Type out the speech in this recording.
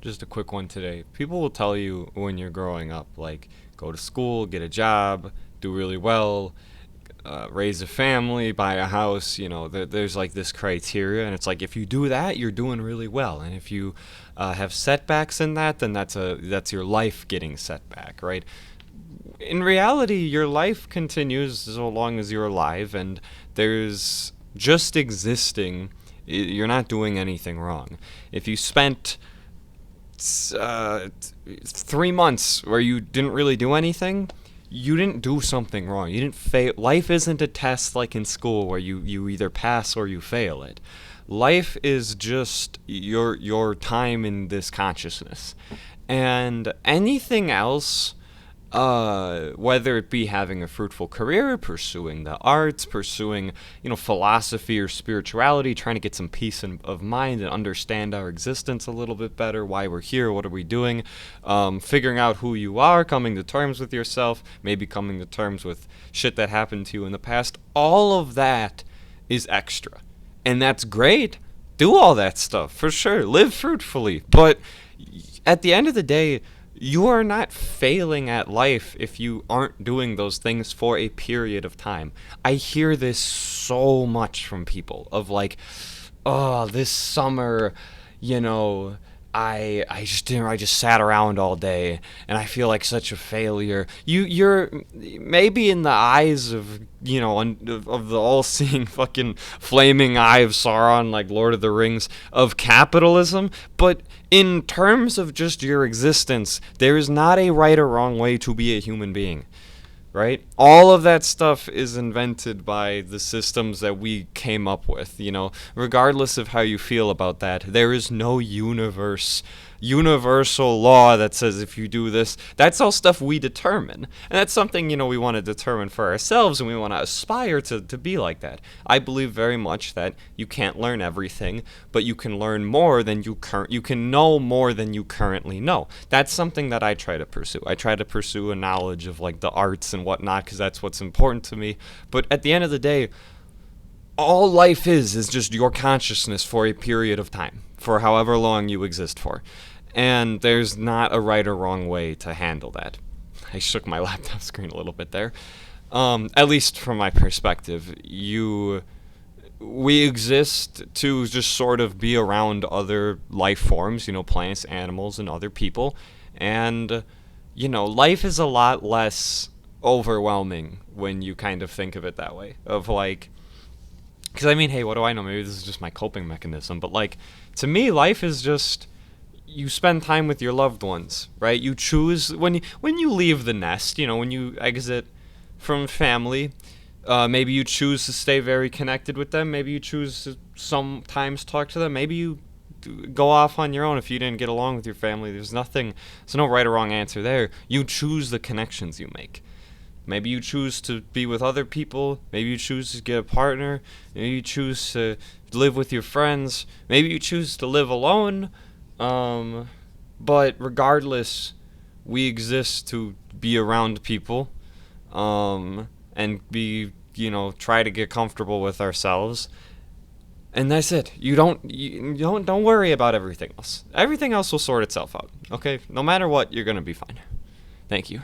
Just a quick one today. People will tell you when you're growing up, like, go to school, get a job, do really well, raise a family, buy a house. There's like this criteria, and it's like if you do that, you're doing really well. And if you have setbacks in that, then that's your life getting set back, right? In reality, your life continues so long as you're alive, and there's just existing. You're not doing anything wrong. If you spent 3 months where you didn't really do anything, you didn't do something wrong. You didn't fail. Life isn't a test like in school where you either pass or you fail it. Life is just your time in this consciousness. And anything else, whether it be having a fruitful career, pursuing the arts, pursuing, philosophy or spirituality, trying to get some peace of mind and understand our existence a little bit better, why we're here, what are we doing, figuring out who you are, coming to terms with yourself, maybe coming to terms with shit that happened to you in the past, all of that is extra. And that's great. Do all that stuff, for sure. Live fruitfully. But at the end of the day, you are not failing at life if you aren't doing those things for a period of time. I hear this so much from people of like, oh, this summer, you know, I just sat around all day and I feel like such a failure. You're maybe in the eyes of of the all-seeing fucking flaming eye of Sauron, like Lord of the Rings, of capitalism, but in terms of just your existence, there is not a right or wrong way to be a human being. Right? All of that stuff is invented by the systems that we came up with, regardless of how you feel about that. There is no universal law that says if you do this. That's all stuff we determine. And that's something, we want to determine for ourselves, and we want to aspire to be like that. I believe very much that you can't learn everything, but you can learn more than you can know more than you currently know. That's something that I try to pursue. I try to pursue a knowledge of like the arts and whatnot, because that's what's important to me. But at the end of the day, all life is just your consciousness for a period of time, for however long you exist for. And there's not a right or wrong way to handle that. I shook my laptop screen a little bit there. At least from my perspective, we exist to just sort of be around other life forms, plants, animals, and other people. And, life is a lot less overwhelming when you kind of think of it that way. Of like, because I mean, hey, what do I know? Maybe this is just my coping mechanism. But like, to me, life is just you spend time with your loved ones, right? You choose when you leave the nest, when you exit from family. Maybe you choose to stay very connected with them. Maybe you choose to sometimes talk to them. Maybe you go off on your own if you didn't get along with your family. There's no right or wrong answer there. You choose the connections you make. Maybe you choose to be with other people. Maybe you choose to get a partner. Maybe you choose to live with your friends. Maybe you choose to live alone. But regardless, we exist to be around people, and try to get comfortable with ourselves. And that's it. You don't worry about everything else. Everything else will sort itself out. Okay? No matter what, you're gonna be fine. Thank you.